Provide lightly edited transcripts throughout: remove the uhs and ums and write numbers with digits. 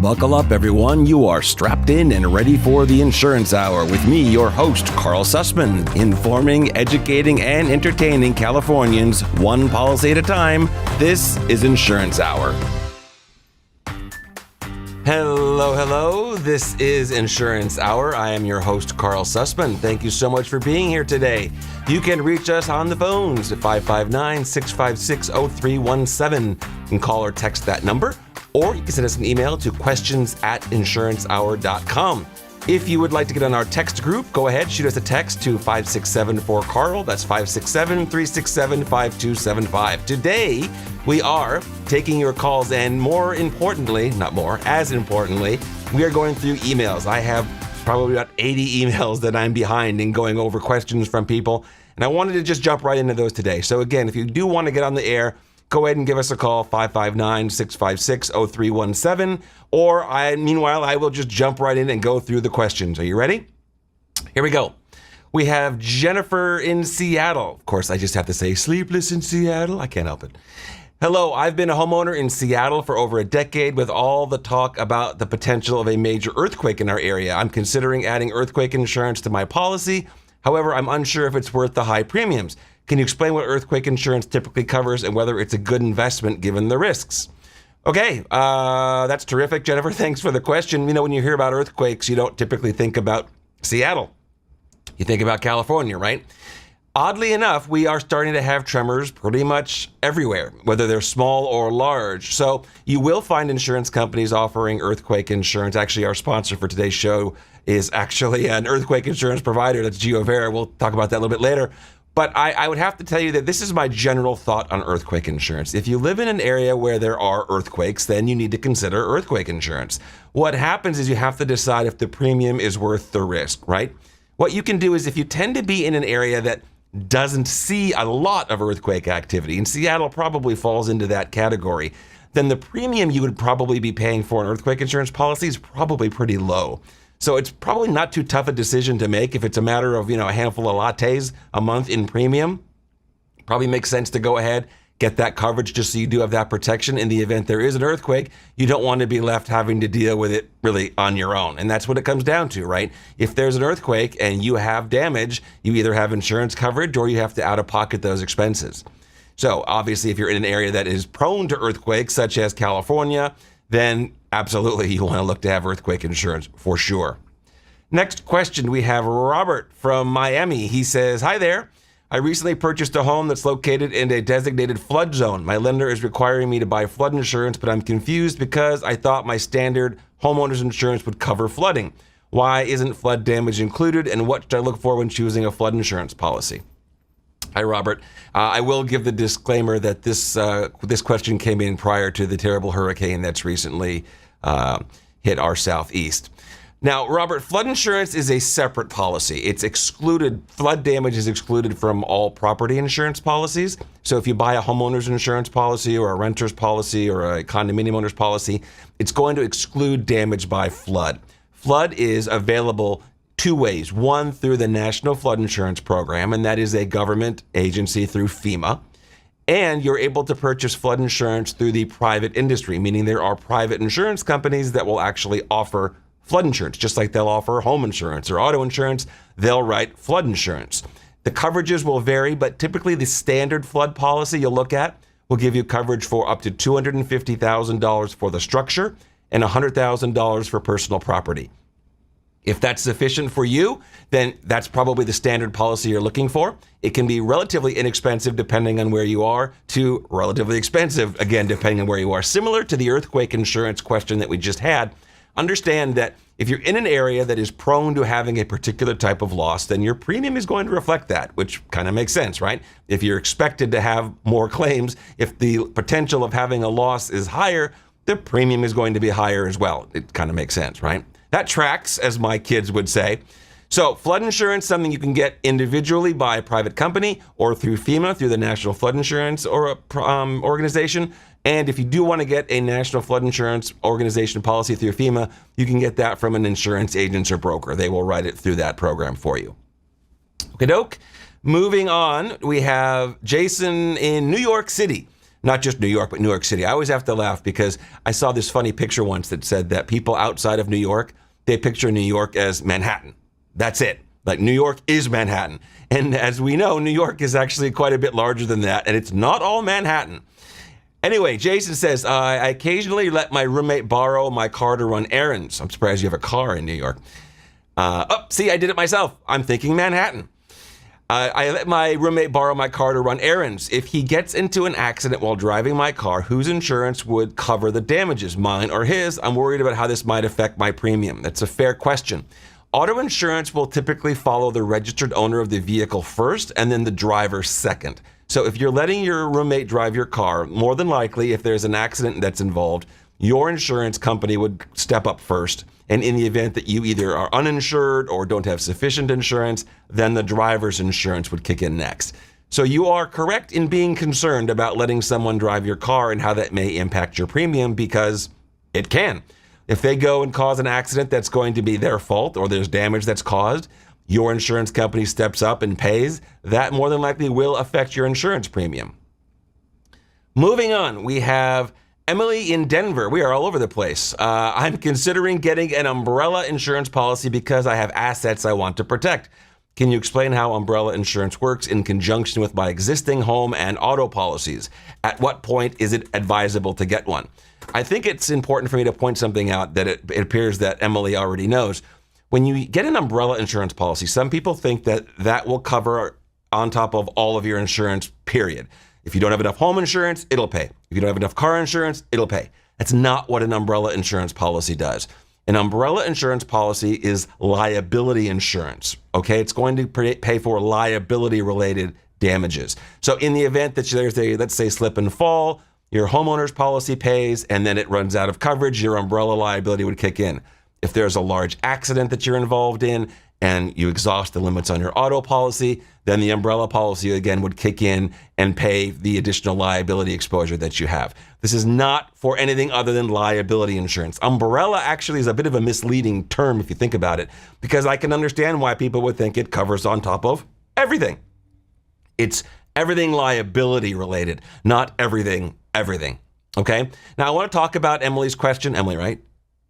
Buckle up, everyone. You are strapped in and ready for the Insurance Hour with me, your host, Carl Sussman, informing, educating, and entertaining Californians one policy at a time. This is Insurance Hour. Hello. This is Insurance Hour. I am your host, Carl Sussman. Thank you so much for being here today. You can reach us on the phones at 559-656-0317. You can call or text that number, or you can send us an email to questions@insurancehour.com. If you would like to get on our text group, go ahead, shoot us a text to 567-4CARL. That's 567-367-5275. Today, we are taking your calls, and as importantly, we are going through emails. I have probably about 80 emails that I'm behind in going over questions from people, and I wanted to just jump right into those today. So again, if you do want to get on the air, go ahead and give us a call, 559-656-0317, or meanwhile, I will just jump right in and go through the questions. Are you ready? Here we go. We have Jennifer in Seattle. Of course, I just have to say sleepless in Seattle. I can't help it. Hello, I've been a homeowner in Seattle for over a decade with all the talk about the potential of a major earthquake in our area. I'm considering adding earthquake insurance to my policy. However, I'm unsure if it's worth the high premiums. Can you explain what earthquake insurance typically covers and whether it's a good investment given the risks? Okay, that's terrific, Jennifer. Thanks for the question. You know, when you hear about earthquakes, you don't typically think about Seattle. You think about California, right? Oddly enough, we are starting to have tremors pretty much everywhere, whether they're small or large. So you will find insurance companies offering earthquake insurance. Actually, our sponsor for today's show is actually an earthquake insurance provider. That's GeoVera. We'll talk about that a little bit later. But I would have to tell you that this is my general thought on earthquake insurance. If you live in an area where there are earthquakes, then you need to consider earthquake insurance. What happens is you have to decide if the premium is worth the risk, right? What you can do is if you tend to be in an area that doesn't see a lot of earthquake activity, and Seattle probably falls into that category, then the premium you would probably be paying for an earthquake insurance policy is probably pretty low. So it's probably not too tough a decision to make if it's a matter of, a handful of lattes a month in premium. Probably makes sense to go ahead, get that coverage just so you do have that protection in the event there is an earthquake. You don't want to be left having to deal with it really on your own. And that's what it comes down to, right? If there's an earthquake and you have damage, you either have insurance coverage or you have to out of pocket those expenses. So obviously, if you're in an area that is prone to earthquakes, such as California, then absolutely you want to look to have earthquake insurance for sure. Next question, we have Robert from Miami. He says, hi there. I recently purchased a home that's located in a designated flood zone. My lender is requiring me to buy flood insurance, but I'm confused because I thought my standard homeowner's insurance would cover flooding. Why isn't flood damage included, and what should I look for when choosing a flood insurance policy? Hi, Robert. I will give the disclaimer that this question came in prior to the terrible hurricane that's recently hit our southeast. Now, Robert, flood insurance is a separate policy. It's excluded. Flood damage is excluded from all property insurance policies. So if you buy a homeowner's insurance policy or a renter's policy or a condominium owner's policy, it's going to exclude damage by flood. Flood is available two ways. One, through the National Flood Insurance Program, and that is a government agency through FEMA. And you're able to purchase flood insurance through the private industry, meaning there are private insurance companies that will actually offer flood insurance, just like they'll offer home insurance or auto insurance, they'll write flood insurance. The coverages will vary, but typically the standard flood policy you'll look at will give you coverage for up to $250,000 for the structure and $100,000 for personal property. If that's sufficient for you, then that's probably the standard policy you're looking for. It can be relatively inexpensive depending on where you are to relatively expensive, again, depending on where you are. Similar to the earthquake insurance question that we just had, understand that if you're in an area that is prone to having a particular type of loss, then your premium is going to reflect that, which kind of makes sense, right? If you're expected to have more claims, if the potential of having a loss is higher, the premium is going to be higher as well. It kind of makes sense, right? That tracks, as my kids would say. So flood insurance, something you can get individually by a private company or through FEMA, through the National Flood Insurance Organization. And if you do want to get a National Flood Insurance Organization policy through FEMA, you can get that from an insurance agent or broker. They will write it through that program for you. Okay, doke. Moving on, we have Jason in New York City. Not just New York, but New York City. I always have to laugh because I saw this funny picture once that said that people outside of New York, they picture New York as Manhattan. That's it. Like New York is Manhattan. And as we know, New York is actually quite a bit larger than that, and it's not all Manhattan. Anyway, Jason says, I occasionally let my roommate borrow my car to run errands. I'm surprised you have a car in New York. See, I did it myself. I'm thinking Manhattan. I let my roommate borrow my car to run errands. If he gets into an accident while driving my car, whose insurance would cover the damages, mine or his? I'm worried about how this might affect my premium. That's a fair question. Auto insurance will typically follow the registered owner of the vehicle first and then the driver second. So if you're letting your roommate drive your car, more than likely, if there's an accident that's involved, your insurance company would step up first. And in the event that you either are uninsured or don't have sufficient insurance, then the driver's insurance would kick in next. So you are correct in being concerned about letting someone drive your car and how that may impact your premium, because it can. If they go and cause an accident that's going to be their fault, or there's damage that's caused, your insurance company steps up and pays. That more than likely will affect your insurance premium. Moving on, we have Emily in Denver. We are all over the place. I'm considering getting an umbrella insurance policy because I have assets I want to protect. Can you explain how umbrella insurance works in conjunction with my existing home and auto policies? At what point is it advisable to get one? I think it's important for me to point something out that it appears that Emily already knows. When you get an umbrella insurance policy, some people think that that will cover on top of all of your insurance, period. If you don't have enough home insurance, it'll pay. If you don't have enough car insurance, it'll pay. That's not what an umbrella insurance policy does. An umbrella insurance policy is liability insurance, okay? It's going to pay for liability-related damages. So in the event that there's a, let's say, slip and fall, your homeowner's policy pays, and then it runs out of coverage, your umbrella liability would kick in. If there's a large accident that you're involved in and you exhaust the limits on your auto policy, then the umbrella policy again would kick in and pay the additional liability exposure that you have. This is not for anything other than liability insurance. Umbrella actually is a bit of a misleading term if you think about it, because I can understand why people would think it covers on top of everything. It's everything liability related, not everything. Okay? Now I want to talk about Emily's question. Emily, right?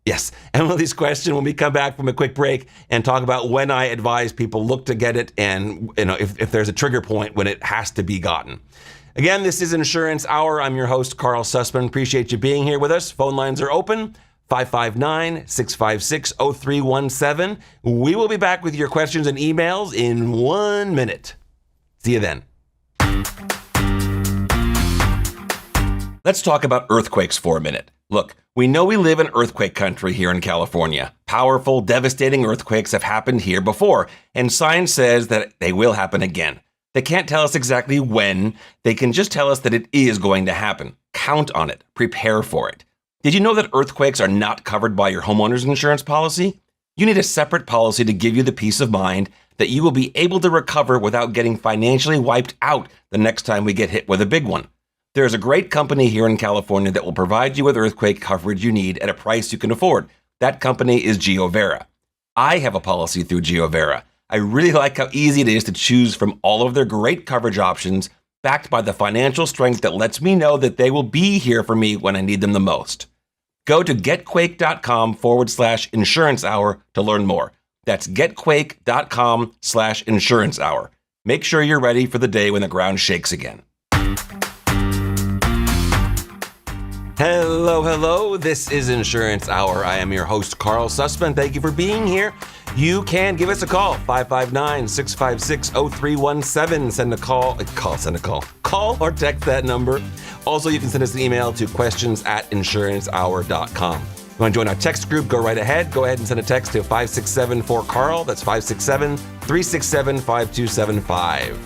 Yes, Emily's question when we come back from a quick break and talk about when I advise people look to get it and if there's a trigger point when it has to be gotten. Again, this is Insurance Hour. I'm your host, Carl Sussman. Appreciate you being here with us. Phone lines are open, 559-656-0317. We will be back with your questions and emails in 1 minute. See you then. Let's talk about earthquakes for a minute. Look, we know we live in earthquake country here in California. Powerful, devastating earthquakes have happened here before, and science says that they will happen again. They can't tell us exactly when, they can just tell us that it is going to happen. Count on it. Prepare for it. Did you know that earthquakes are not covered by your homeowner's insurance policy? You need a separate policy to give you the peace of mind that you will be able to recover without getting financially wiped out the next time we get hit with a big one. There's a great company here in California that will provide you with earthquake coverage you need at a price you can afford. That company is GeoVera. I have a policy through GeoVera. I really like how easy it is to choose from all of their great coverage options, backed by the financial strength that lets me know that they will be here for me when I need them the most. Go to getquake.com/insurance hour to learn more. That's getquake.com/insurance hour. Make sure you're ready for the day when the ground shakes again. Hello. This is Insurance Hour. I am your host, Carl Sussman. Thank you for being here. You can give us a call, 559-656-0317. Send a call. Call or text that number. Also, you can send us an email to questions@insurancehour.com. You want to join our text group? Go right ahead. Go ahead and send a text to 567-4CARL. That's 567-367-5275.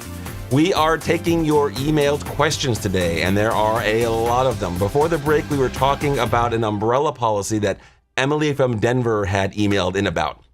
We are taking your emailed questions today, and there are a lot of them. Before the break, we were talking about an umbrella policy that Emily from Denver had emailed in about.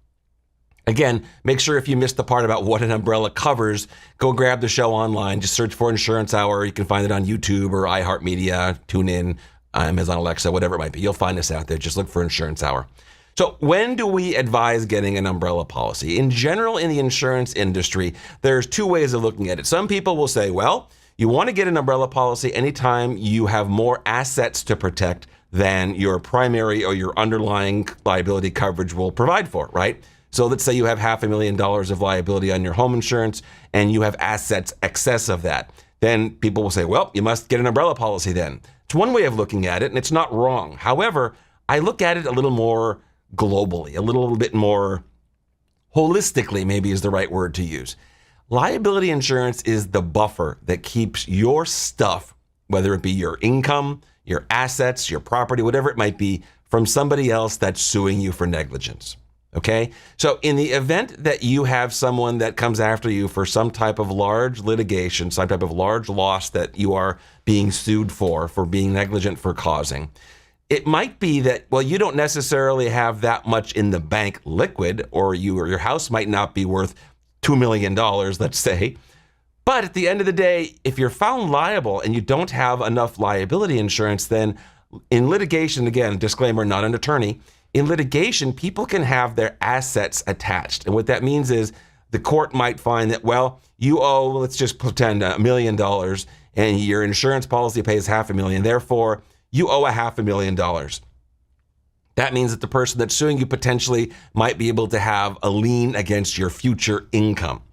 Again, make sure if you missed the part about what an umbrella covers, go grab the show online. Just search for Insurance Hour. You can find it on YouTube or iHeartMedia, TuneIn, Amazon Alexa, whatever it might be. You'll find us out there. Just look for Insurance Hour. So when do we advise getting an umbrella policy? In general, in the insurance industry, there's two ways of looking at it. Some people will say, well, You want to get an umbrella policy anytime you have more assets to protect than your primary or your underlying liability coverage will provide for, right? So let's say you have $500,000 of liability on your home insurance and you have assets excess of that. Then people will say, well, you must get an umbrella policy then. It's one way of looking at it, and it's not wrong. However, I look at it a little more globally, a little bit more holistically, maybe is the right word to use. Liability insurance is the buffer that keeps your stuff, whether it be your income, your assets, your property, whatever it might be, from somebody else that's suing you for negligence. Okay? So in the event that you have someone that comes after you for some type of large litigation, some type of large loss that you are being sued for being negligent for causing, it might be that, well, you don't necessarily have that much in the bank liquid, or your house might not be worth $2 million, let's say. But at the end of the day, if you're found liable and you don't have enough liability insurance, then in litigation, again, disclaimer, not an attorney, in litigation, people can have their assets attached. And what that means is the court might find that, well, you owe, let's just pretend $1 million, and your insurance policy pays $500,000. Therefore, you owe $500,000. That means that the person that's suing you potentially might be able to have a lien against your future income.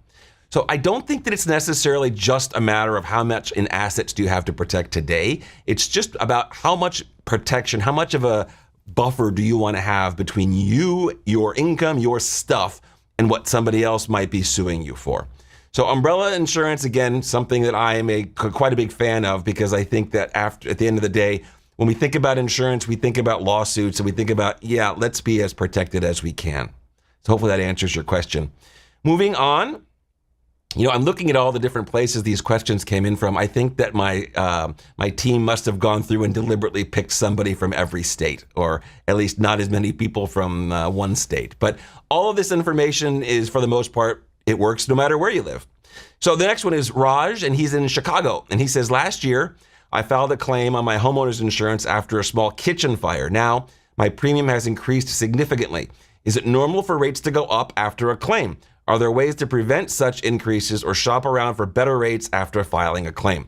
So I don't think that it's necessarily just a matter of how much in assets do you have to protect today. It's just about how much protection, how much of a buffer do you want to have between you, your income, your stuff, and what somebody else might be suing you for. So umbrella insurance, again, something that I am quite a big fan of, because I think that at the end of the day, when we think about insurance, we think about lawsuits, and we think about, yeah, let's be as protected as we can. So hopefully that answers your question. Moving on. I'm looking at all the different places these questions came in from. I think that my team must have gone through and deliberately picked somebody from every state, or at least not as many people from one state. But all of this information is, for the most part, it works no matter where you live. So the next one is Raj, and he's in Chicago. And he says, last year, I filed a claim on my homeowner's insurance after a small kitchen fire. Now, my premium has increased significantly. Is it normal for rates to go up after a claim? Are there ways to prevent such increases or shop around for better rates after filing a claim?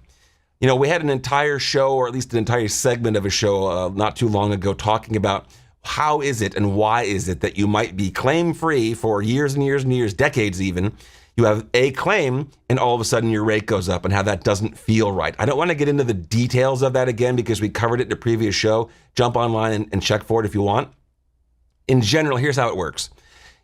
We had an entire show, or at least an entire segment of a show not too long ago, talking about how is it and why is it that you might be claim-free for years and years and years, decades even. You have a claim and all of a sudden your rate goes up, and how that doesn't feel right. I don't want to get into the details of that again because we covered it in a previous show. Jump online and check for it if you want. In general, here's how it works.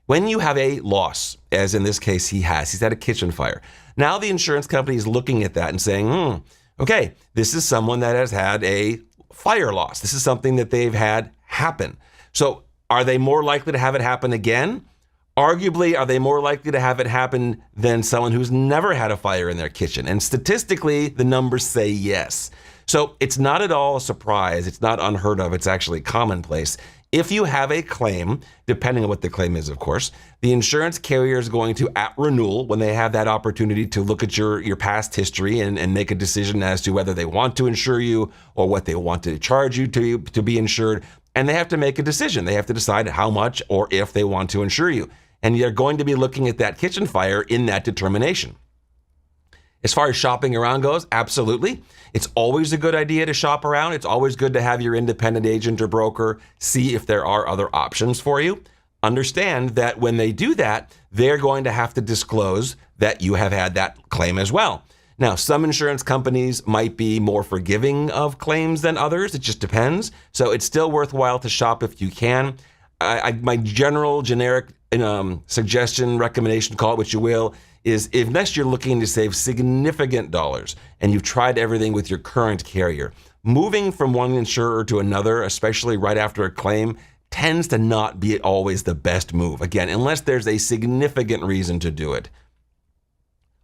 When you have a loss, as in this case he's had a kitchen fire. Now the insurance company is looking at that and saying, okay, this is someone that has had a fire loss. This is something that they've had happen. So are they more likely to have it happen again? Arguably, are they more likely to have it happen than someone who's never had a fire in their kitchen? And statistically, the numbers say yes. So it's not at all a surprise. It's not unheard of. It's actually commonplace. If you have a claim, depending on what the claim is, of course, the insurance carrier is going to, at renewal, when they have that opportunity to look at your past history and make a decision as to whether they want to insure you or what they want to charge you to be insured, and they have to make a decision. They have to decide how much or if they want to insure you. And you're going to be looking at that kitchen fire in that determination. As far as shopping around goes, absolutely. It's always a good idea to shop around. It's always good to have your independent agent or broker see if there are other options for you. Understand that when they do that, they're going to have to disclose that you have had that claim as well. Now, some insurance companies might be more forgiving of claims than others. It just depends. So it's still worthwhile to shop if you can. My generic suggestion, recommendation, call it what you will, is unless you're looking to save significant dollars and you've tried everything with your current carrier, moving from one insurer to another, especially right after a claim, tends to not be always the best move. Again, unless there's a significant reason to do it.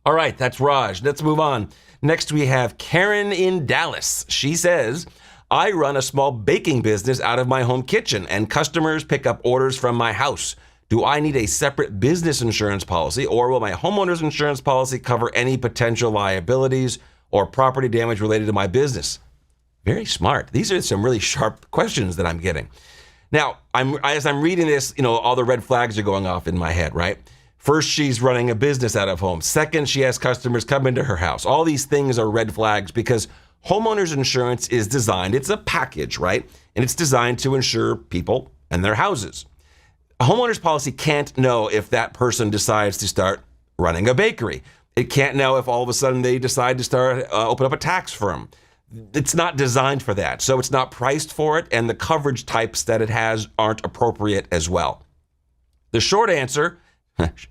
All right, that's Raj. Let's move on. Next, we have Karen in Dallas. She says, I run a small baking business out of my home kitchen, and customers pick up orders from my house. Do I need a separate business insurance policy, or will my homeowner's insurance policy cover any potential liabilities or property damage related to my business? Very smart. These are some really sharp questions that I'm getting. Now, as I'm reading this, all the red flags are going off in my head, right? First, she's running a business out of home. Second, she has customers come into her house. All these things are red flags because homeowners insurance is designed, it's a package, right? And it's designed to insure people and their houses. A homeowner's policy can't know if that person decides to start running a bakery. It can't know if all of a sudden they decide to start open up a tax firm. It's not designed for that. So it's not priced for it, and the coverage types that it has aren't appropriate as well. The short answer,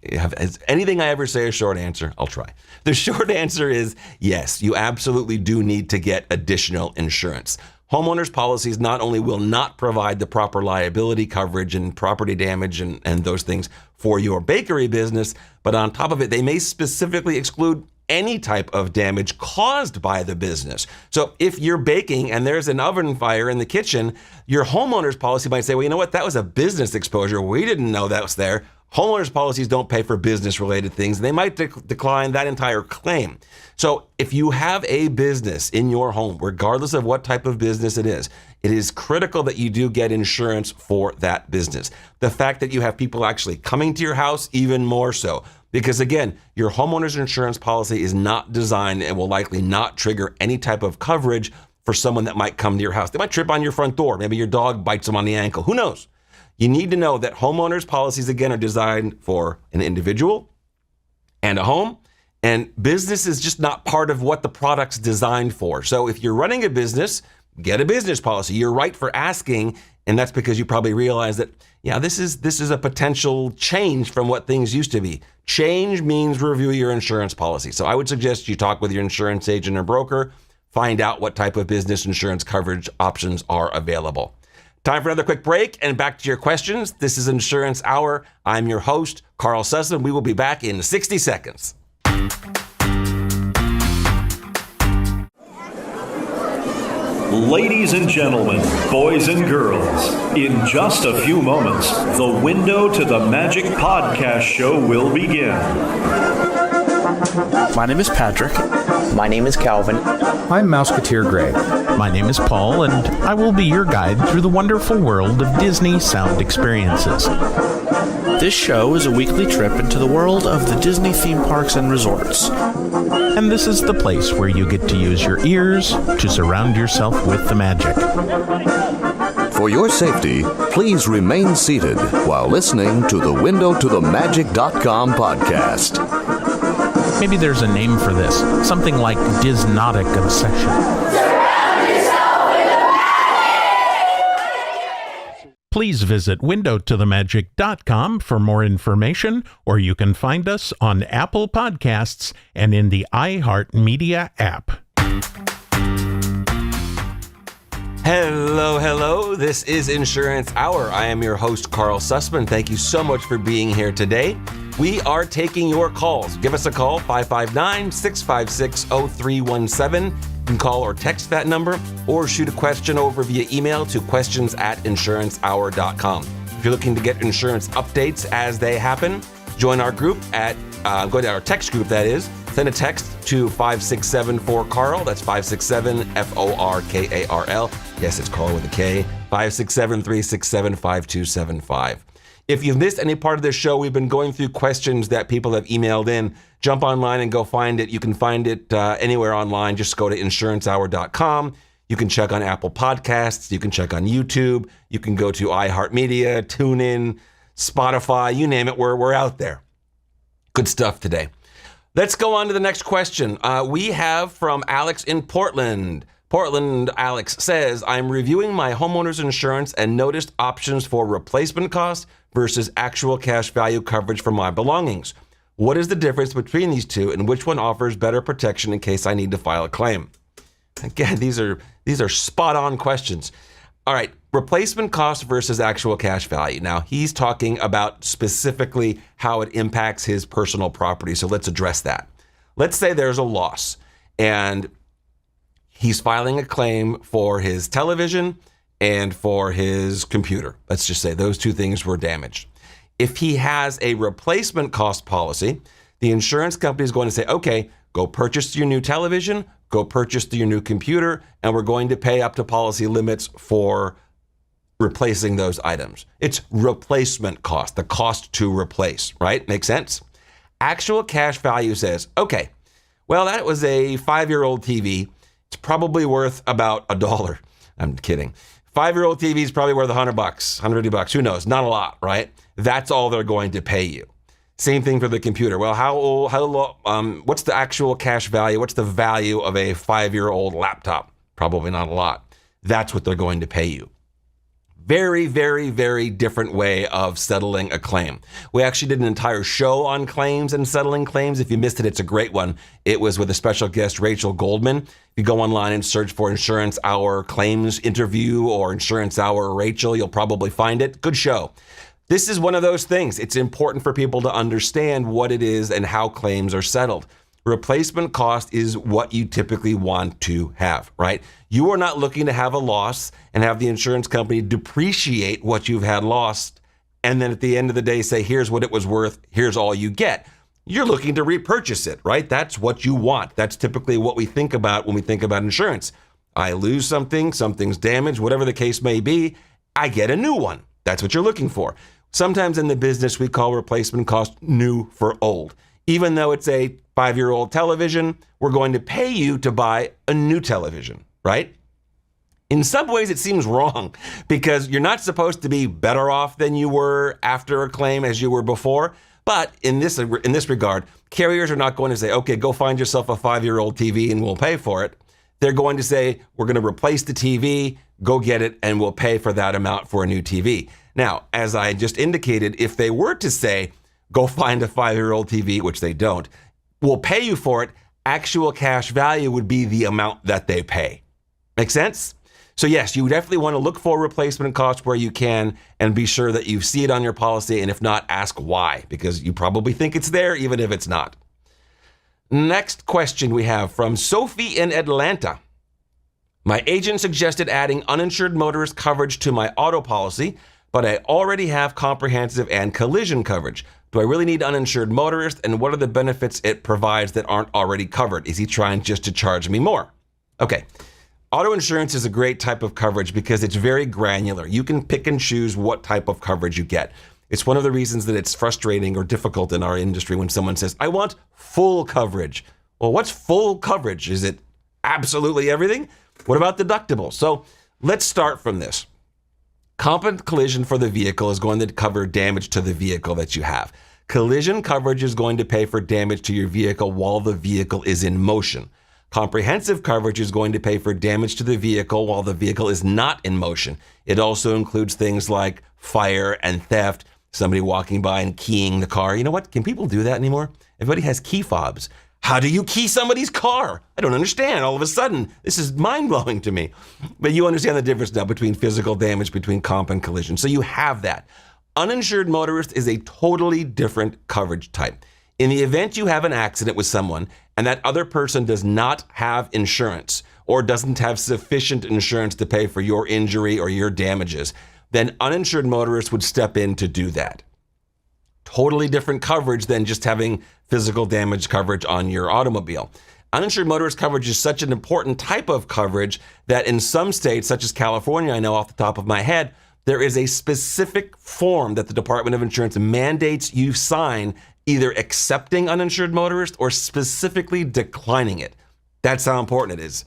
is anything I ever say a short answer? I'll try. The short answer is yes, you absolutely do need to get additional insurance. Homeowners policies not only will not provide the proper liability coverage and property damage and those things for your bakery business, but on top of it, they may specifically exclude any type of damage caused by the business. So if you're baking and there's an oven fire in the kitchen, your homeowner's policy might say, well, you know what? That was a business exposure. We didn't know that was there. Homeowners policies don't pay for business-related things. They might decline that entire claim. So if you have a business in your home, regardless of what type of business it is critical that you do get insurance for that business. The fact that you have people actually coming to your house, even more so. Because again, your homeowner's insurance policy is not designed and will likely not trigger any type of coverage for someone that might come to your house. They might trip on your front door. Maybe your dog bites them on the ankle. Who knows? You need to know that homeowners policies, again, are designed for an individual and a home, and business is just not part of what the product's designed for. So if you're running a business, get a business policy. You're right for asking, and that's because you probably realize that, yeah, this is a potential change from what things used to be. Change means review your insurance policy. So I would suggest you talk with your insurance agent or broker, find out what type of business insurance coverage options are available. Time for another quick break and back to your questions. This is Insurance Hour. I'm your host, Carl Sussman. We will be back in 60 seconds. Ladies and gentlemen, boys and girls, in just a few moments, the Window to the Magic podcast show will begin. My name is Patrick. My name is Calvin. I'm Mouseketeer Gray. My name is Paul, and I will be your guide through the wonderful world of Disney sound experiences. This show is a weekly trip into the world of the Disney theme parks and resorts. And this is the place where you get to use your ears to surround yourself with the magic. For your safety, please remain seated while listening to the WindowToTheMagic.com podcast. Maybe there's a name for this, something like Disnotic obsession. Please visit WindowToTheMagic.com for more information, or you can find us on Apple Podcasts and in the iHeartMedia app. Hello. This is Insurance Hour. I am your host, Carl Sussman. Thank you so much for being here today. We are taking your calls. Give us a call, 559-656-0317. You can call or text that number or shoot a question over via email to questions@insurancehour.com. If you're looking to get insurance updates as they happen, join our group at, go to our text group, that is. Send a text to 567-4CARL. That's 567-FORKARL. Yes, it's Carl with a K. 567-367-5275. If you've missed any part of this show, we've been going through questions that people have emailed in. Jump online and go find it. You can find it anywhere online. Just go to insurancehour.com. You can check on Apple Podcasts. You can check on YouTube. You can go to iHeartMedia, TuneIn, Spotify, you name it. We're out there. Good stuff today. Let's go on to the next question. We have from Alex in Portland. Portland Alex says, I'm reviewing my homeowner's insurance and noticed options for replacement cost versus actual cash value coverage for my belongings. What is the difference between these two, and which one offers better protection in case I need to file a claim? Again, these are spot on questions. All right, replacement cost versus actual cash value. Now, he's talking about specifically how it impacts his personal property. So let's address that. Let's say there's a loss and he's filing a claim for his television and for his computer. Let's just say those two things were damaged. If he has a replacement cost policy, the insurance company is going to say, okay, go purchase your new television, go purchase your new computer, and we're going to pay up to policy limits for replacing those items. It's replacement cost, the cost to replace, right? Make sense? Actual cash value says, okay, well, that was a 5-year-old TV. It's probably worth about $1. I'm kidding. 5-year-old TV is probably worth $100, $150. Who knows? Not a lot, right? That's all they're going to pay you. Same thing for the computer. Well, what's the actual cash value? What's the value of a 5-year-old laptop? Probably not a lot. That's what they're going to pay you. Very, very, very different way of settling a claim. We actually did an entire show on claims and settling claims. If you missed it, it's a great one. It was with a special guest, Rachel Goldman. If you go online and search for Insurance Hour Claims Interview or Insurance Hour Rachel, you'll probably find it. Good show. This is one of those things. It's important for people to understand what it is and how claims are settled. Replacement cost is what you typically want to have, right? You are not looking to have a loss and have the insurance company depreciate what you've had lost and then at the end of the day say, here's what it was worth, here's all you get. You're looking to repurchase it, right? That's what you want. That's typically what we think about when we think about insurance. I lose something, something's damaged, whatever the case may be, I get a new one. That's what you're looking for. Sometimes in the business, we call replacement cost new for old. Even though it's a 5-year-old television, we're going to pay you to buy a new television, right? In some ways, it seems wrong because you're not supposed to be better off than you were after a claim as you were before. But in this regard, carriers are not going to say, okay, go find yourself a 5-year-old TV and we'll pay for it. They're going to say, we're going to replace the TV, go get it, and we'll pay for that amount for a new TV. Now, as I just indicated, if they were to say, go find a 5-year-old TV, which they don't, we'll pay you for it, actual cash value would be the amount that they pay. Make sense? So yes, you definitely want to look for replacement costs where you can and be sure that you see it on your policy, and if not, ask why, because you probably think it's there even if it's not. Next question we have from Sophie in Atlanta. My agent suggested adding uninsured motorist coverage to my auto policy, but I already have comprehensive and collision coverage. Do I really need uninsured motorist, and what are the benefits it provides that aren't already covered? Is he trying just to charge me more? Okay, auto insurance is a great type of coverage because it's very granular. You can pick and choose what type of coverage you get. It's one of the reasons that it's frustrating or difficult in our industry when someone says, I want full coverage. Well, what's full coverage? Is it absolutely everything? What about deductible? So let's start from this. Comp and collision for the vehicle is going to cover damage to the vehicle that you have. Collision coverage is going to pay for damage to your vehicle while the vehicle is in motion. Comprehensive coverage is going to pay for damage to the vehicle while the vehicle is not in motion. It also includes things like fire and theft, somebody walking by and keying the car. You know what? Can people do that anymore? Everybody has key fobs. How do you key somebody's car? I don't understand. All of a sudden, this is mind-blowing to me. But you understand the difference now between physical damage, between comp and collision. So you have that. Uninsured motorist is a totally different coverage type. In the event you have an accident with someone and that other person does not have insurance or doesn't have sufficient insurance to pay for your injury or your damages, then uninsured motorist would step in to do that. Totally different coverage than just having physical damage coverage on your automobile. Uninsured motorist coverage is such an important type of coverage that in some states, such as California, I know off the top of my head, there is a specific form that the Department of Insurance mandates you sign, either accepting uninsured motorist or specifically declining it. That's how important it is.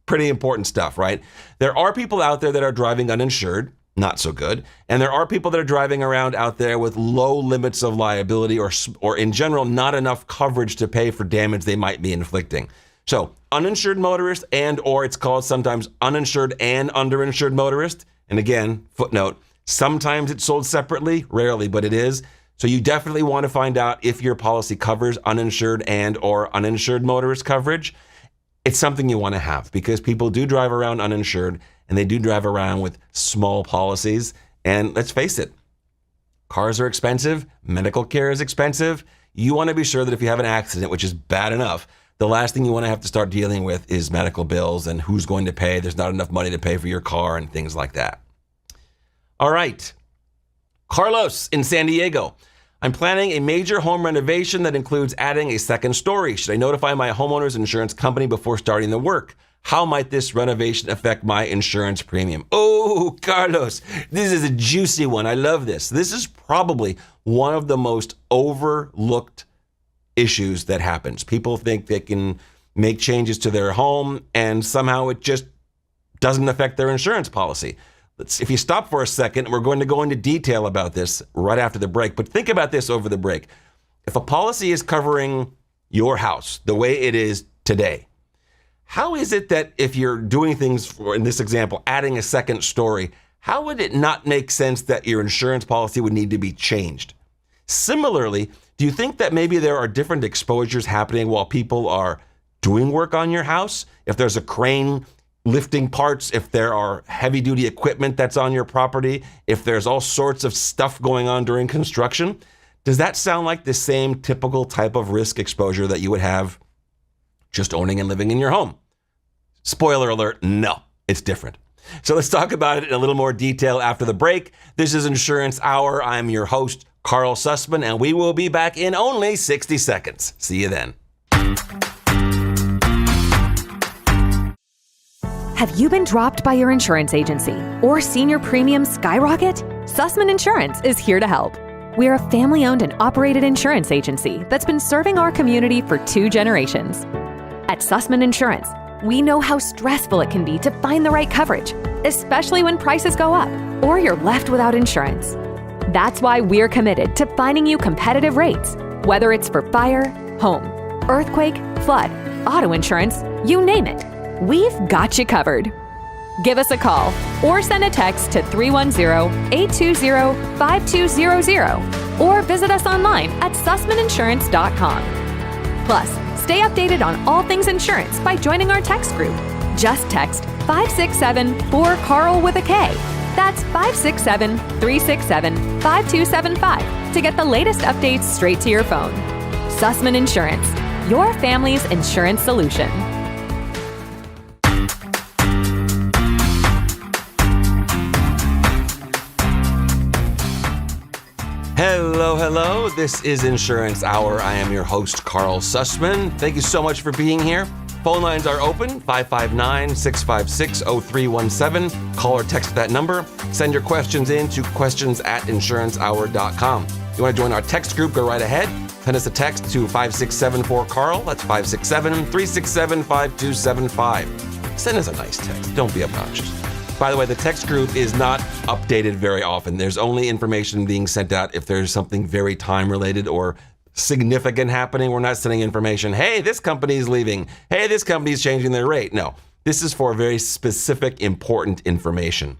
Pretty important stuff, right? There are people out there that are driving uninsured, not so good. And there are people that are driving around out there with low limits of liability or in general, not enough coverage to pay for damage they might be inflicting. So uninsured motorist or it's called sometimes uninsured and underinsured motorist. And again, footnote, sometimes it's sold separately, rarely, but it is. So you definitely want to find out if your policy covers uninsured or uninsured motorist coverage. It's something you want to have because people do drive around uninsured and they do drive around with small policies. And let's face it, cars are expensive. Medical care is expensive. You want to be sure that if you have an accident, which is bad enough, the last thing you want to have to start dealing with is medical bills and who's going to pay. There's not enough money to pay for your car and things like that. All right. Carlos in San Diego. I'm planning a major home renovation that includes adding a second story. Should I notify my homeowner's insurance company before starting the work? How might this renovation affect my insurance premium? Oh, Carlos, this is a juicy one. I love this. This is probably one of the most overlooked issues that happens. People think they can make changes to their home and somehow it just doesn't affect their insurance policy. If you stop for a second, we're going to go into detail about this right after the break, but think about this over the break. If a policy is covering your house the way it is today, how is it that if you're doing things, for, in this example, adding a second story, how would it not make sense that your insurance policy would need to be changed? Similarly, do you think that maybe there are different exposures happening while people are doing work on your house? If there's a crane lifting parts, if there are heavy duty equipment that's on your property, if there's all sorts of stuff going on during construction, does that sound like the same typical type of risk exposure that you would have just owning and living in your home? Spoiler alert, no, it's different. So let's talk about it in a little more detail after the break. This is Insurance Hour. I'm your host, Carl Sussman, and we will be back in only 60 seconds. See you then. Have you been dropped by your insurance agency or seen your premiums skyrocket? Sussman Insurance is here to help. We're a family-owned and operated insurance agency that's been serving our community for 2 generations. At Sussman Insurance, we know how stressful it can be to find the right coverage, especially when prices go up or you're left without insurance. That's why we're committed to finding you competitive rates, whether it's for fire, home, earthquake, flood, auto insurance, you name it. We've got you covered. Give us a call or send a text to 310-820-5200 or visit us online at sussmaninsurance.com. Plus, stay updated on all things insurance by joining our text group. Just text 567-4CARL with a K. That's 567-367-5275 to get the latest updates straight to your phone. Sussman Insurance, your family's insurance solution. Hello. This is Insurance Hour. I am your host, Carl Sussman. Thank you so much for being here. Phone lines are open, 559-656-0317. Call or text that number. Send your questions in to questions@insurancehour.com. You want to join our text group, go right ahead. Send us a text to 567-4CARL. That's 567-367-5275. Send us a nice text. Don't be obnoxious. By the way, the text group is not updated very often. There's only information being sent out if there's something very time-related or significant happening. We're not sending information, hey, this company is leaving. Hey, this company is changing their rate. No, this is for very specific, important information.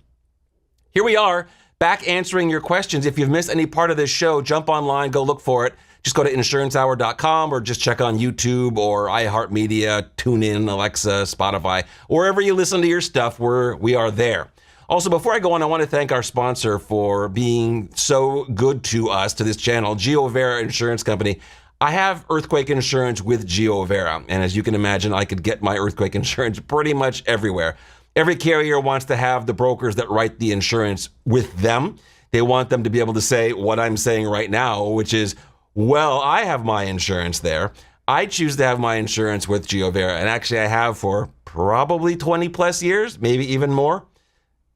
Here we are, back answering your questions. If you've missed any part of this show, jump online, go look for it. Just go to insurancehour.com or just check on YouTube or iHeartMedia, TuneIn, Alexa, Spotify, wherever you listen to your stuff, we are there. Also, before I go on, I want to thank our sponsor for being so good to us, to this channel, GeoVera Insurance Company. I have earthquake insurance with GeoVera, and as you can imagine, I could get my earthquake insurance pretty much everywhere. Every carrier wants to have the brokers that write the insurance with them. They want them to be able to say what I'm saying right now, which is, well, I have my insurance there. I choose to have my insurance with GeoVera, and actually I have for probably 20 plus years, maybe even more.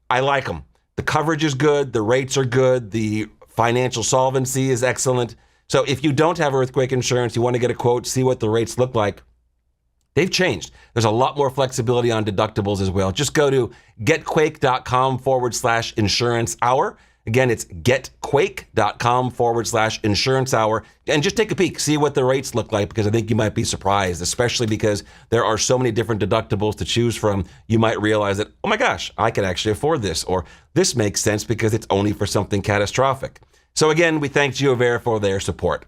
I like them. The coverage is good, the rates are good, the financial solvency is excellent. So if you don't have earthquake insurance, you want to get a quote, see what the rates look like, they've changed. There's a lot more flexibility on deductibles as well. Just go to getquake.com/insurance hour. Again, it's getquake.com/insurance hour. And just take a peek, see what the rates look like, because I think you might be surprised, especially because there are so many different deductibles to choose from. You might realize that, oh my gosh, I can actually afford this, or this makes sense because it's only for something catastrophic. So again, we thank GeoVera for their support.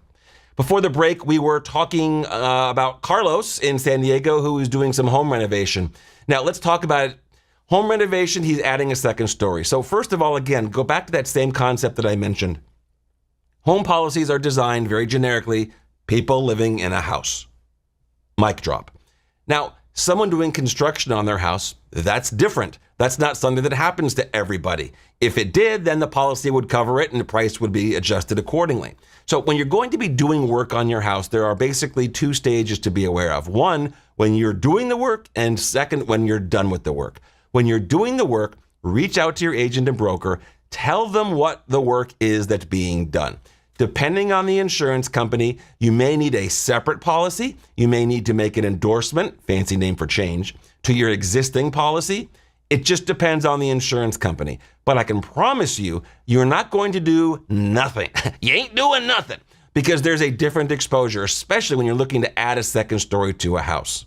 Before the break, we were talking about Carlos in San Diego, who is doing some home renovation. Now, let's talk about it. Home renovation, he's adding a second story. So first of all, again, go back to that same concept that I mentioned. Home policies are designed very generically, people living in a house. Mic drop. Now, someone doing construction on their house, that's different. That's not something that happens to everybody. If it did, then the policy would cover it and the price would be adjusted accordingly. So when you're going to be doing work on your house, there are basically 2 stages to be aware of. One, when you're doing the work, and second, when you're done with the work. When you're doing the work, reach out to your agent and broker, tell them what the work is that's being done. Depending on the insurance company, you may need a separate policy. You may need to make an endorsement, fancy name for change, to your existing policy. It just depends on the insurance company. But I can promise you, you're not going to do nothing. You ain't doing nothing because there's a different exposure, especially when you're looking to add a second story to a house.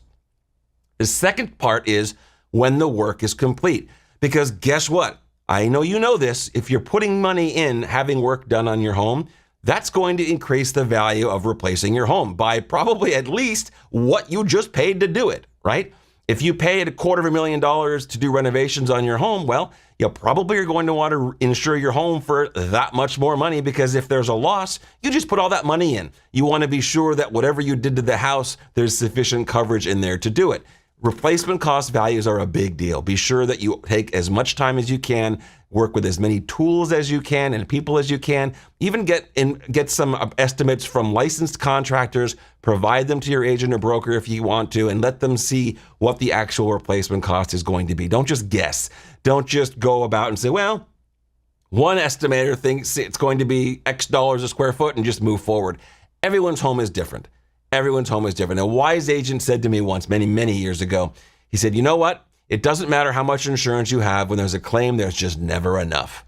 The second part is when the work is complete. Because guess what? I know you know this. If you're putting money in having work done on your home, that's going to increase the value of replacing your home by probably at least what you just paid to do it, right? If you paid $250,000 to do renovations on your home, well, you probably are going to want to insure your home for that much more money because if there's a loss, you just put all that money in. You want to be sure that whatever you did to the house, there's sufficient coverage in there to do it. Replacement cost values are a big deal. Be sure that you take as much time as you can, work with as many tools as you can and people as you can, even get some estimates from licensed contractors, provide them to your agent or broker if you want to, and let them see what the actual replacement cost is going to be. Don't just guess. Don't just go about and say, well, one estimator thinks it's going to be X dollars a square foot and just move forward. Everyone's home is different. Everyone's home is different. A wise agent said to me once, many, many years ago, he said, you know what? It doesn't matter how much insurance you have. When there's a claim, there's just never enough.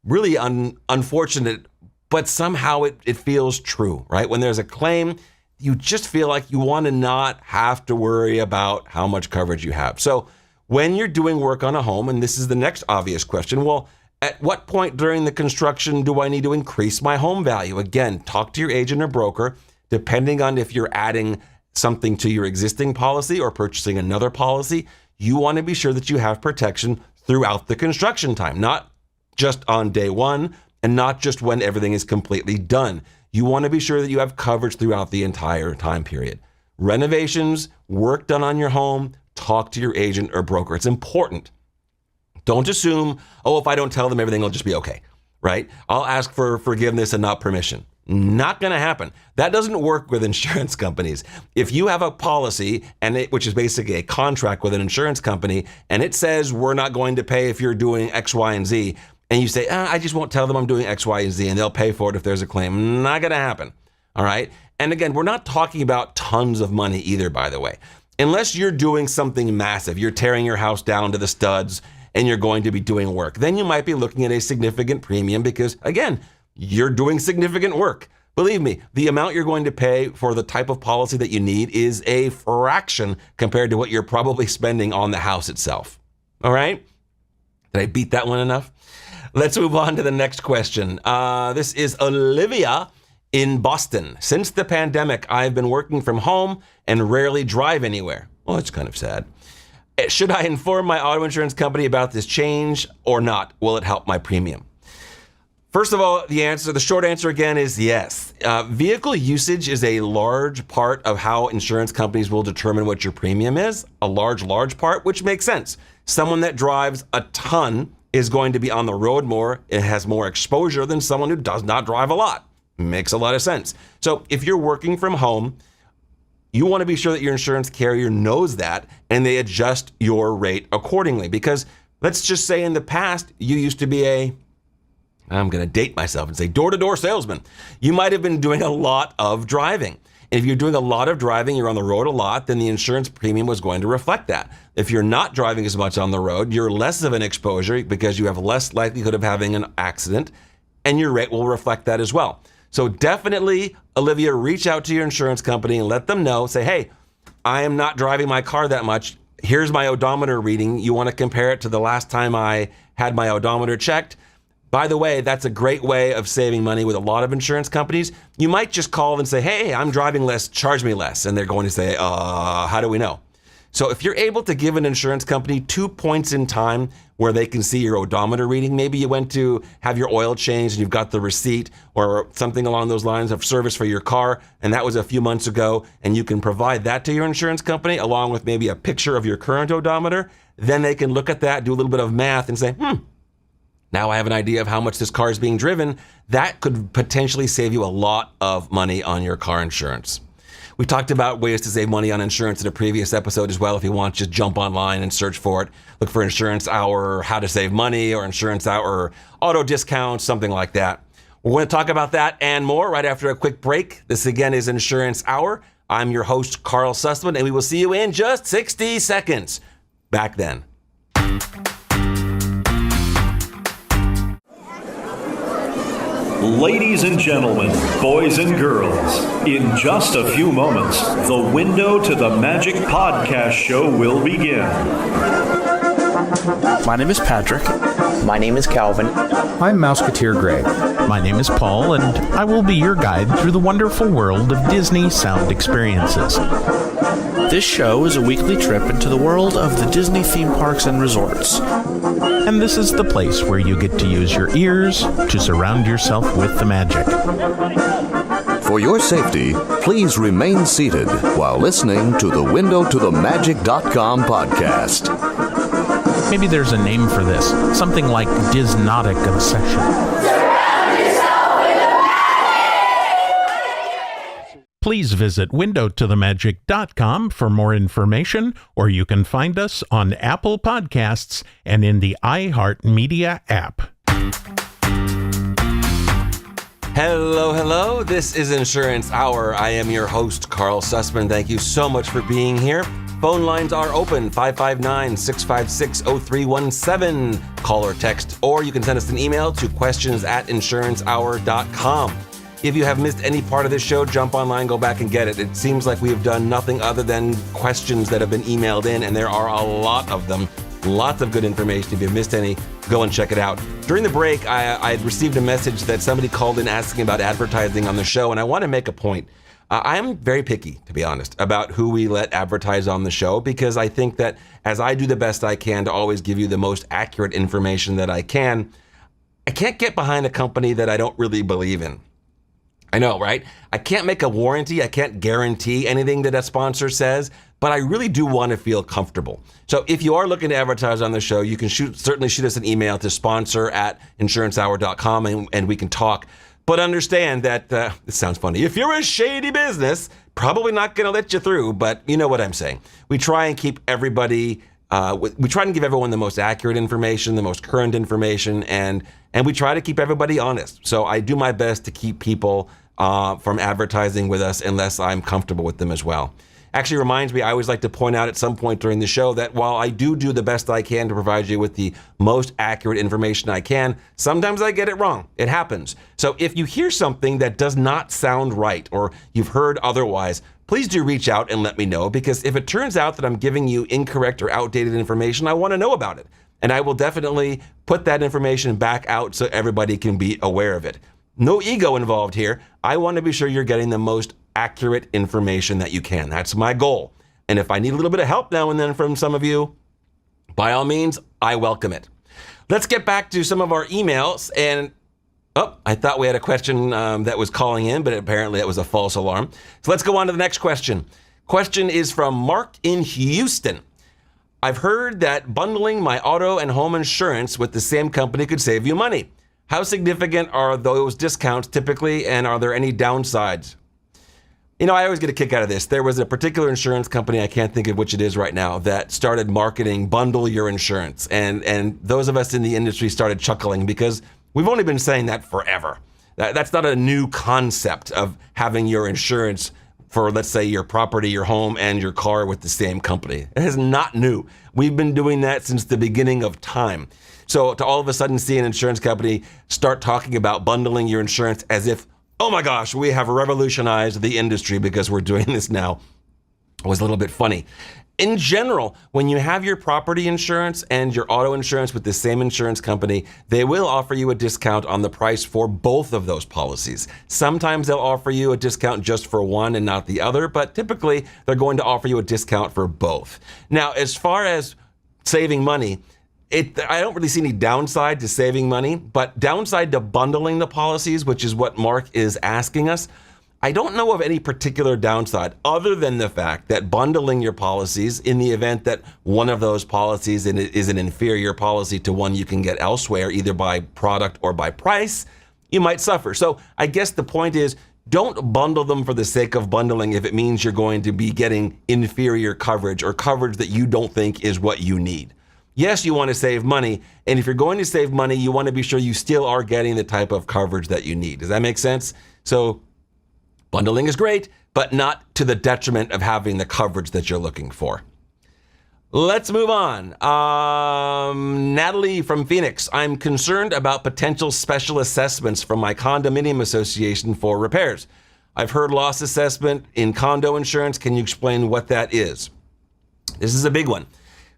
Really unfortunate, but somehow it feels true, right? When there's a claim, you just feel like you want to not have to worry about how much coverage you have. So when you're doing work on a home, and this is the next obvious question, well, at what point during the construction do I need to increase my home value? Again, talk to your agent or broker. Depending on if you're adding something to your existing policy or purchasing another policy, you want to be sure that you have protection throughout the construction time, not just on day one and not just when everything is completely done. You want to be sure that you have coverage throughout the entire time period. Renovations, work done on your home, talk to your agent or broker. It's important. Don't assume, oh, if I don't tell them, everything will just be okay, right? I'll ask for forgiveness and not permission. Not going to happen. That doesn't work with insurance companies. If you have a policy, which is basically a contract with an insurance company, and it says we're not going to pay if you're doing X, Y, and Z, and you say, I just won't tell them I'm doing X, Y, and Z, and they'll pay for it if there's a claim. Not going to happen. All right? And again, we're not talking about tons of money either, by the way. Unless you're doing something massive, you're tearing your house down to the studs, and you're going to be doing work, then you might be looking at a significant premium because, again, you're doing significant work. Believe me, the amount you're going to pay for the type of policy that you need is a fraction compared to what you're probably spending on the house itself. All right? Did I beat that one enough? Let's move on to the next question. This is Olivia in Boston. Since the pandemic, I've been working from home and rarely drive anywhere. Well, it's kind of sad. Should I inform my auto insurance company about this change or not? Will it help my premium? First of all, the short answer again is yes. Vehicle usage is a large part of how insurance companies will determine what your premium is. A large part, which makes sense. Someone that drives a ton is going to be on the road more. It has more exposure than someone who does not drive a lot. Makes a lot of sense. So if you're working from home, you want to be sure that your insurance carrier knows that and they adjust your rate accordingly. Because let's just say in the past, you used to be I'm going to date myself and say door-to-door salesman. You might have been doing a lot of driving. And if you're doing a lot of driving, you're on the road a lot, then the insurance premium was going to reflect that. If you're not driving as much on the road, you're less of an exposure because you have less likelihood of having an accident, and your rate will reflect that as well. So definitely, Olivia, reach out to your insurance company and let them know. Say, hey, I am not driving my car that much. Here's my odometer reading. You want to compare it to the last time I had my odometer checked? By the way, that's a great way of saving money with a lot of insurance companies. You might just call and say, hey, I'm driving less, charge me less. And they're going to say, how do we know? So if you're able to give an insurance company 2 points in time where they can see your odometer reading, maybe you went to have your oil changed and you've got the receipt or something along those lines of service for your car, and that was a few months ago, and you can provide that to your insurance company along with maybe a picture of your current odometer, then they can look at that, do a little bit of math and say, now I have an idea of how much this car is being driven. That could potentially save you a lot of money on your car insurance. We talked about ways to save money on insurance in a previous episode as well. If you want, just jump online and search for it. Look for Insurance Hour, how to save money, or Insurance Hour, or auto discounts, something like that. We're going to talk about that and more right after a quick break. This again is Insurance Hour. I'm your host, Carl Sussman, and we will see you in just 60 seconds. Back then. Ladies and gentlemen, boys and girls, in just a few moments, the Window to the Magic podcast show will begin. My name is Patrick. My name is Calvin. I'm Mouseketeer Gray. My name is Paul, and I will be your guide through the wonderful world of Disney sound experiences. This show is a weekly trip into the world of the Disney theme parks and resorts. And this is the place where you get to use your ears to surround yourself with the magic. For your safety, please remain seated while listening to the WindowToTheMagic.com podcast. Maybe there's a name for this, something like Disnotic obsession. Please visit WindowToTheMagic.com for more information, or you can find us on Apple Podcasts and in the iHeartMedia app. Hello. This is Insurance Hour. I am your host, Carl Sussman. Thank you so much for being here. Phone lines are open, 559-656-0317. Call or text, or you can send us an email to questions@insurancehour.com. If you have missed any part of this show, jump online, go back and get it. It seems like we have done nothing other than questions that have been emailed in, and there are a lot of them. Lots of good information. If you missed any, go and check it out. During the break, I had received a message that somebody called in asking about advertising on the show, and I want to make a point. I am very picky, to be honest, about who we let advertise on the show, because I think that as I do the best I can to always give you the most accurate information that I can't get behind a company that I don't really believe in. I know, right? I can't make a warranty. I can't guarantee anything that a sponsor says, but I really do want to feel comfortable. So if you are looking to advertise on the show, you can certainly shoot us an email to sponsor@insurancehour.com and we can talk. But understand that, this sounds funny, if you're a shady business, probably not going to let you through, but you know what I'm saying. We try and keep everybody, we try and give everyone the most accurate information, the most current information, and we try to keep everybody honest. So I do my best to keep people from advertising with us unless I'm comfortable with them as well. Actually reminds me, I always like to point out at some point during the show that while I do the best I can to provide you with the most accurate information I can, sometimes I get it wrong. It happens. So if you hear something that does not sound right or you've heard otherwise, please do reach out and let me know, because if it turns out that I'm giving you incorrect or outdated information, I want to know about it. And I will definitely put that information back out so everybody can be aware of it. No ego involved here. I want to be sure you're getting the most accurate information that you can. That's my goal. And if I need a little bit of help now and then from some of you, by all means, I welcome it. Let's get back to some of our emails. And I thought we had a question that was calling in, but apparently it was a false alarm. So let's go on to the next question. Question is from Mark in Houston. I've heard that bundling my auto and home insurance with the same company could save you money. How significant are those discounts typically, and are there any downsides? You know, I always get a kick out of this. There was a particular insurance company, I can't think of which it is right now, that started marketing bundle your insurance. And those of us in the industry started chuckling because we've only been saying that forever. That's not a new concept of having your insurance for, let's say, your property, your home, and your car with the same company. It is not new. We've been doing that since the beginning of time. So to all of a sudden see an insurance company start talking about bundling your insurance as if, oh my gosh, we have revolutionized the industry because we're doing this now, was a little bit funny. In general, when you have your property insurance and your auto insurance with the same insurance company, they will offer you a discount on the price for both of those policies. Sometimes they'll offer you a discount just for one and not the other, but typically they're going to offer you a discount for both. Now, as far as saving money, I don't really see any downside to saving money, but downside to bundling the policies, which is what Mark is asking us, I don't know of any particular downside other than the fact that bundling your policies in the event that one of those policies is an inferior policy to one you can get elsewhere, either by product or by price, you might suffer. So I guess the point is, don't bundle them for the sake of bundling if it means you're going to be getting inferior coverage or coverage that you don't think is what you need. Yes, you want to save money, and if you're going to save money, you want to be sure you still are getting the type of coverage that you need. Does that make sense? So bundling is great, but not to the detriment of having the coverage that you're looking for. Let's move on. Natalie from Phoenix. I'm concerned about potential special assessments from my condominium association for repairs. I've heard loss assessment in condo insurance. Can you explain what that is? This is a big one.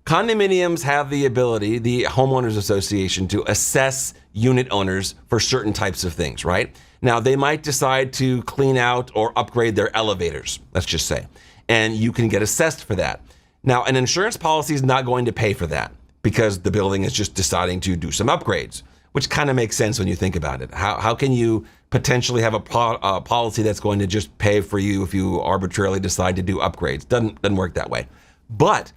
Condominiums have the ability, the homeowners association, to assess unit owners for certain types of things, right? Now, they might decide to clean out or upgrade their elevators, let's just say, and you can get assessed for that. Now, an insurance policy is not going to pay for that because the building is just deciding to do some upgrades, which kind of makes sense when you think about it. How can you potentially have a policy that's going to just pay for you if you arbitrarily decide to do upgrades? Doesn't work that way. But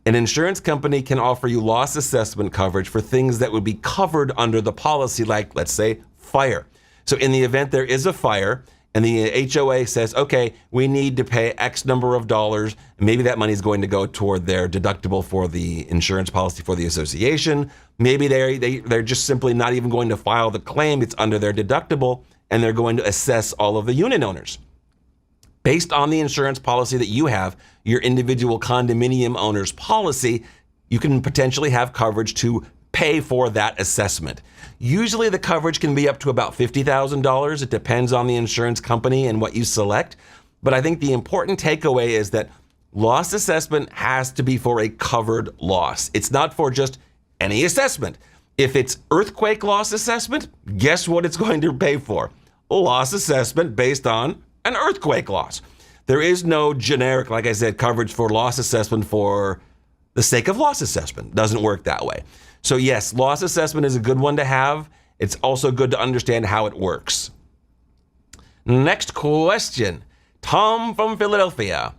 an insurance company can offer you loss assessment coverage for things that would be covered under the policy, like, let's say, fire. So in the event there is a fire and the HOA says, okay, we need to pay X number of dollars, maybe that money is going to go toward their deductible for the insurance policy for the association. Maybe they're just simply not even going to file the claim. It's under their deductible, and they're going to assess all of the unit owners. Based on the insurance policy that you have, your individual condominium owner's policy, you can potentially have coverage to pay for that assessment. Usually the coverage can be up to about $50,000. It depends on the insurance company and what you select. But I think the important takeaway is that loss assessment has to be for a covered loss. It's not for just any assessment. If it's earthquake loss assessment, guess what it's going to pay for? A loss assessment based on an earthquake loss. There is no generic, like I said, coverage for loss assessment for the sake of loss assessment. Doesn't work that way. So yes, loss assessment is a good one to have. It's also good to understand how it works. Next question. Tom from Philadelphia.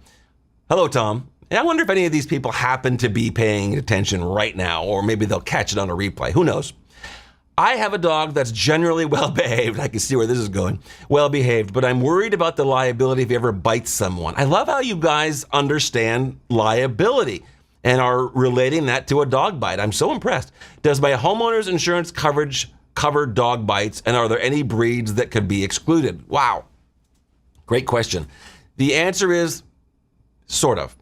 Hello, Tom. And I wonder if any of these people happen to be paying attention right now, or maybe they'll catch it on a replay. Who knows? I have a dog that's generally well-behaved. I can see where this is going. Well-behaved, but I'm worried about the liability if he ever bites someone. I love how you guys understand liability and are relating that to a dog bite. I'm so impressed. Does my homeowner's insurance coverage cover dog bites, and are there any breeds that could be excluded? Wow. Great question. The answer is sort of.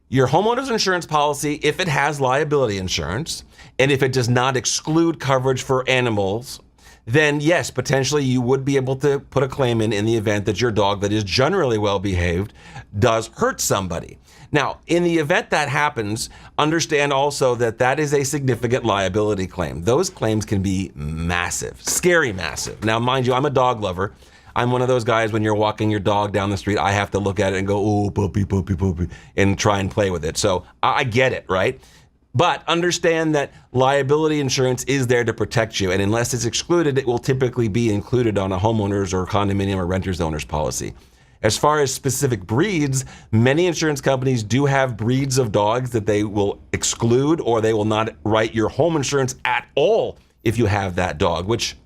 Your homeowner's insurance policy, if it has liability insurance, and if it does not exclude coverage for animals, then yes, potentially you would be able to put a claim in the event that your dog that is generally well behaved does hurt somebody. Now, in the event that happens, understand also that that is a significant liability claim. Those claims can be massive, scary massive. Now, mind you, I'm a dog lover. I'm one of those guys, when you're walking your dog down the street, I have to look at it and go, oh, puppy, puppy, puppy, and try and play with it. So I get it, right? But understand that liability insurance is there to protect you. And unless it's excluded, it will typically be included on a homeowner's or condominium or renter's owner's policy. As far as specific breeds, many insurance companies do have breeds of dogs that they will exclude, or they will not write your home insurance at all if you have that dog, which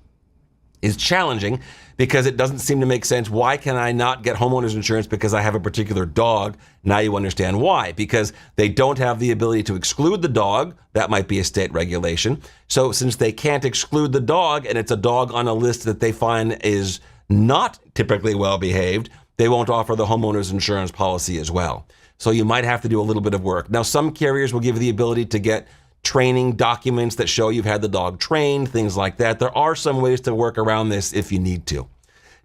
is challenging because it doesn't seem to make sense. Why can I not get homeowners insurance because I have a particular dog? Now you understand why. Because they don't have the ability to exclude the dog. That might be a state regulation. So since they can't exclude the dog, and it's a dog on a list that they find is not typically well behaved, they won't offer the homeowners insurance policy as well. So you might have to do a little bit of work. Now, some carriers will give you the ability to get training documents that show you've had the dog trained, things like that. There are some ways to work around this if you need to.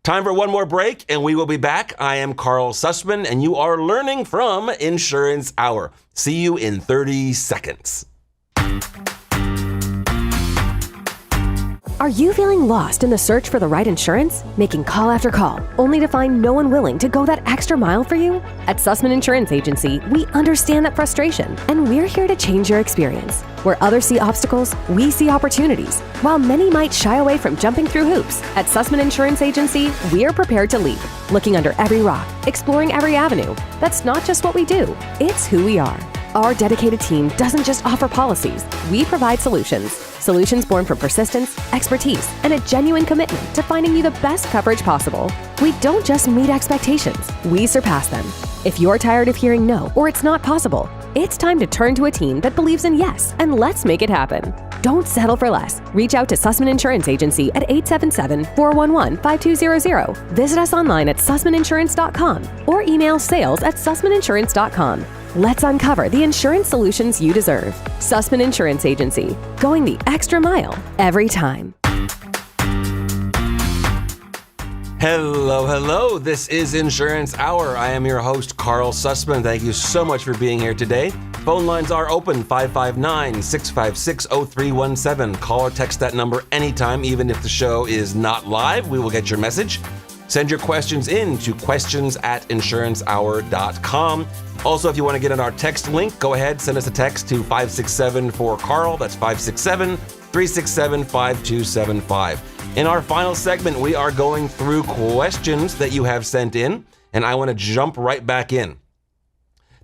Time for one more break, and we will be back. I am Carl Sussman, and you are learning from Insurance Hour. See you in 30 seconds. Are you feeling lost in the search for the right insurance? Making call after call, only to find no one willing to go that extra mile for you? At Sussman Insurance Agency, we understand that frustration, and we're here to change your experience. Where others see obstacles, we see opportunities. While many might shy away from jumping through hoops, at Sussman Insurance Agency, we're prepared to leap, looking under every rock, exploring every avenue. That's not just what we do, it's who we are. Our dedicated team doesn't just offer policies, we provide solutions. Solutions born from persistence, expertise, and a genuine commitment to finding you the best coverage possible. We don't just meet expectations, we surpass them. If you're tired of hearing no or it's not possible, it's time to turn to a team that believes in yes, and let's make it happen. Don't settle for less. Reach out to Sussman Insurance Agency at 877-411-5200. Visit us online at sussmaninsurance.com or email sales@sussmaninsurance.com. Let's uncover the insurance solutions you deserve. Sussman Insurance Agency, going the extra mile every time. Hello. This is Insurance Hour. I am your host, Carl Sussman. Thank you so much for being here today. Phone lines are open, 559-656-0317. Call or text that number anytime, even if the show is not live. We will get your message. Send your questions in to questions@insurancehour.com. Also, if you want to get on our text link, go ahead, send us a text to 567-4CARL. That's 567-367-5275. In our final segment, we are going through questions that you have sent in, and I want to jump right back in.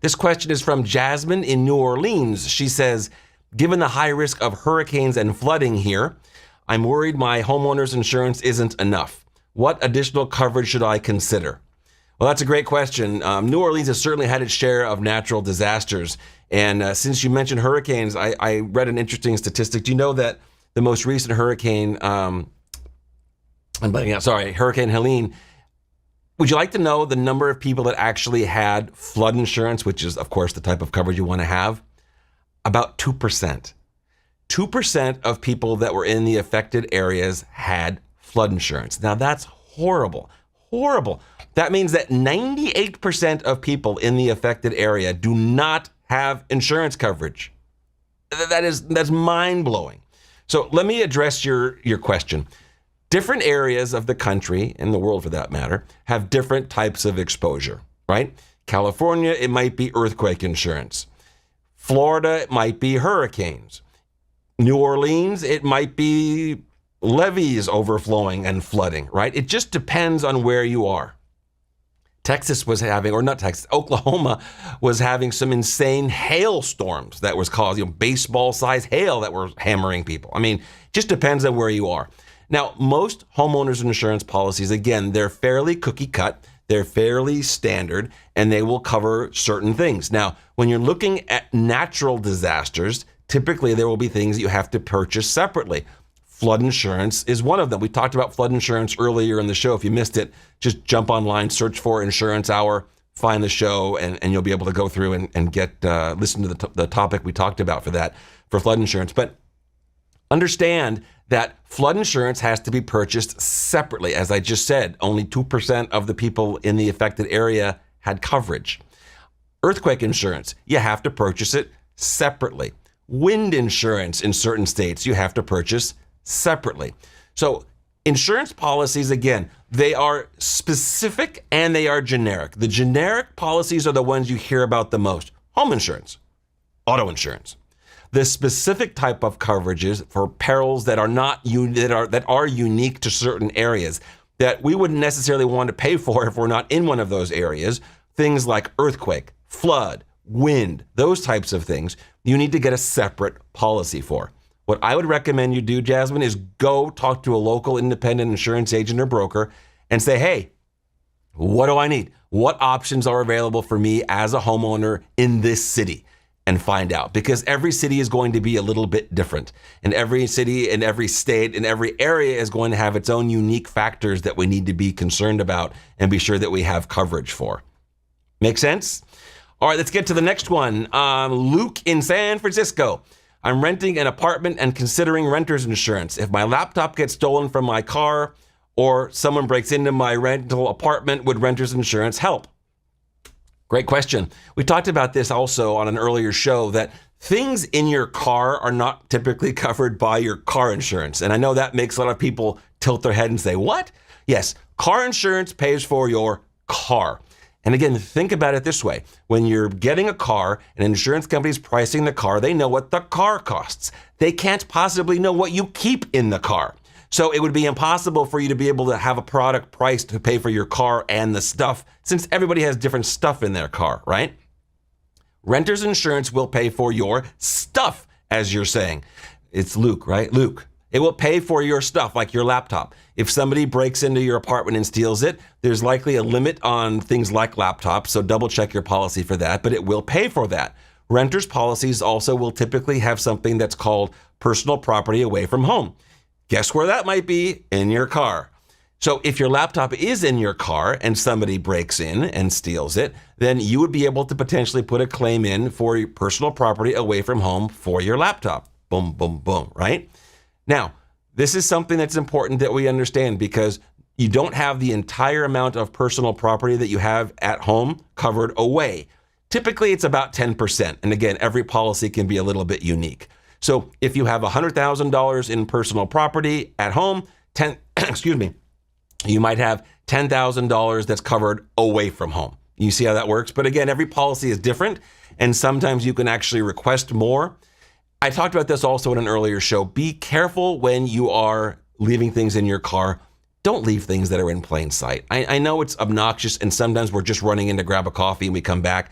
This question is from Jasmine in New Orleans. She says, given the high risk of hurricanes and flooding here, I'm worried my homeowner's insurance isn't enough. What additional coverage should I consider? Well, that's a great question. New Orleans has certainly had its share of natural disasters. And since you mentioned hurricanes, I read an interesting statistic. Do you know that the most recent hurricane, Hurricane Helene, would you like to know the number of people that actually had flood insurance, which is, of course, the type of coverage you want to have? About 2%. 2% of people that were in the affected areas had flood insurance. Now, that's horrible. That means that 98% of people in the affected area do not have insurance coverage. That's mind-blowing. So let me address your question. Different areas of the country, and the world for that matter, have different types of exposure, right? California, it might be earthquake insurance. Florida, it might be hurricanes. New Orleans, it might be levees overflowing and flooding, right? It just depends on where you are. Oklahoma was having some insane hailstorms that was causing baseball-sized hail that were hammering people. I mean, just depends on where you are. Now, most homeowners insurance policies, again, they're fairly cookie cut, they're fairly standard, and they will cover certain things. Now, when you're looking at natural disasters, typically there will be things you have to purchase separately. Flood insurance is one of them. We talked about flood insurance earlier in the show. If you missed it, just jump online, search for Insurance Hour, find the show, and you'll be able to go through and get listen to the topic we talked about for flood insurance. But understand that flood insurance has to be purchased separately. As I just said, only 2% of the people in the affected area had coverage. Earthquake insurance, you have to purchase it separately. Wind insurance in certain states, you have to purchase separately. So insurance policies, again, they are specific and they are generic. The generic policies are the ones you hear about the most. Home insurance, auto insurance. The specific type of coverages for perils that are unique to certain areas that we wouldn't necessarily want to pay for if we're not in one of those areas, things like earthquake, flood, wind, those types of things, you need to get a separate policy for. What I would recommend you do, Jasmine, is go talk to a local independent insurance agent or broker and say, hey, what do I need? What options are available for me as a homeowner in this city? And find out, because every city is going to be a little bit different. And every city and every state and every area is going to have its own unique factors that we need to be concerned about and be sure that we have coverage for. Make sense? All right, let's get to the next one. Luke in San Francisco. I'm renting an apartment and considering renter's insurance. If my laptop gets stolen from my car or someone breaks into my rental apartment, would renter's insurance help? Great question. We talked about this also on an earlier show, that things in your car are not typically covered by your car insurance. And I know that makes a lot of people tilt their head and say, what? Yes, car insurance pays for your car. And again, think about it this way. When you're getting a car, an insurance company is pricing the car, they know what the car costs. They can't possibly know what you keep in the car. So it would be impossible for you to be able to have a product priced to pay for your car and the stuff, since everybody has different stuff in their car, right? Renter's insurance will pay for your stuff, as you're saying. It's Luke, right? Luke. It will pay for your stuff, like your laptop. If somebody breaks into your apartment and steals it, there's likely a limit on things like laptops, so double check your policy for that, but it will pay for that. Renters' policies also will typically have something that's called personal property away from home. Guess where that might be? In your car. So if your laptop is in your car and somebody breaks in and steals it, then you would be able to potentially put a claim in for your personal property away from home for your laptop. Boom, boom, boom, right? Now, this is something that's important that we understand because you don't have the entire amount of personal property that you have at home covered away. Typically, it's about 10%. And again, every policy can be a little bit unique. So if you have $100,000 in personal property at home, you might have $10,000 that's covered away from home. You see how that works? But again, every policy is different, and sometimes you can actually request more. I talked about this also in an earlier show. Be careful when you are leaving things in your car. Don't leave things that are in plain sight. I know it's obnoxious, and sometimes we're just running in to grab a coffee and we come back.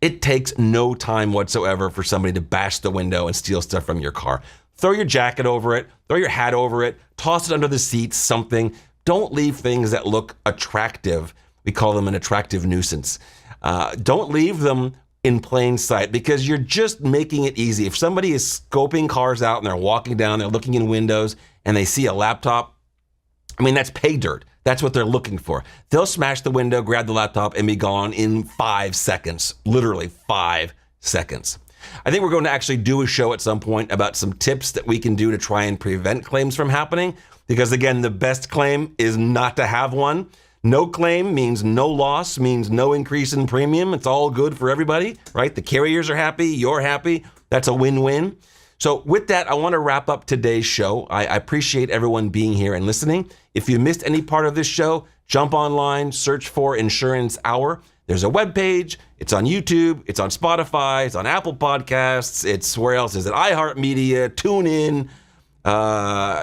It takes no time whatsoever for somebody to bash the window and steal stuff from your car. Throw your jacket over it, throw your hat over it, toss it under the seats, something. Don't leave things that look attractive. We call them an attractive nuisance. Don't leave them in plain sight because you're just making it easy. If somebody is scoping cars out and they're walking down, they're looking in windows and they see a laptop, I mean, that's pay dirt. That's what they're looking for. They'll smash the window, grab the laptop, and be gone in 5 seconds. Literally 5 seconds. I think we're going to actually do a show at some point about some tips that we can do to try and prevent claims from happening. Because again, the best claim is not to have one. No claim means no loss, means no increase in premium. It's all good for everybody, right? The carriers are happy, you're happy. That's a win-win. So with that, I want to wrap up today's show. I appreciate everyone being here and listening. If you missed any part of this show, jump online, search for Insurance Hour. There's a webpage. It's on YouTube. It's on Spotify. It's on Apple Podcasts. It's where else is it? iHeartMedia, TuneIn.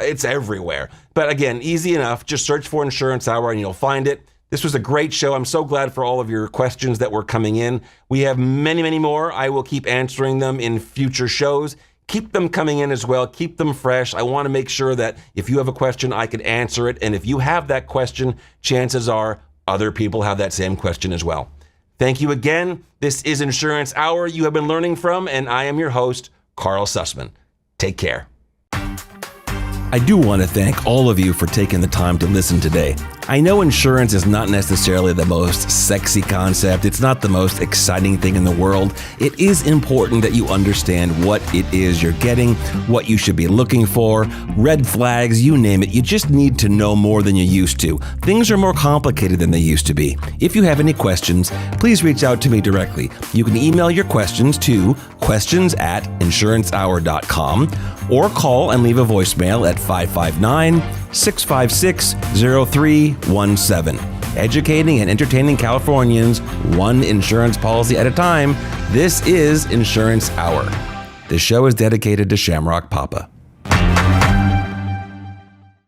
It's everywhere. But again, easy enough. Just search for Insurance Hour and you'll find it. This was a great show. I'm so glad for all of your questions that were coming in. We have many, many more. I will keep answering them in future shows. Keep them coming in as well. Keep them fresh. I want to make sure that if you have a question, I could answer it. And if you have that question, chances are other people have that same question as well. Thank you again. This is Insurance Hour you have been learning from, and I am your host, Carl Sussman. Take care. I do want to thank all of you for taking the time to listen today. I know insurance is not necessarily the most sexy concept. It's not the most exciting thing in the world. It is important that you understand what it is you're getting, what you should be looking for, red flags, you name it. You just need to know more than you used to. Things are more complicated than they used to be. If you have any questions, please reach out to me directly. You can email your questions to questions@insurancehour.com or call and leave a voicemail at 559-656-0317. Educating and entertaining Californians, one insurance policy at a time. This is Insurance Hour. This show is dedicated to Shamrock Papa.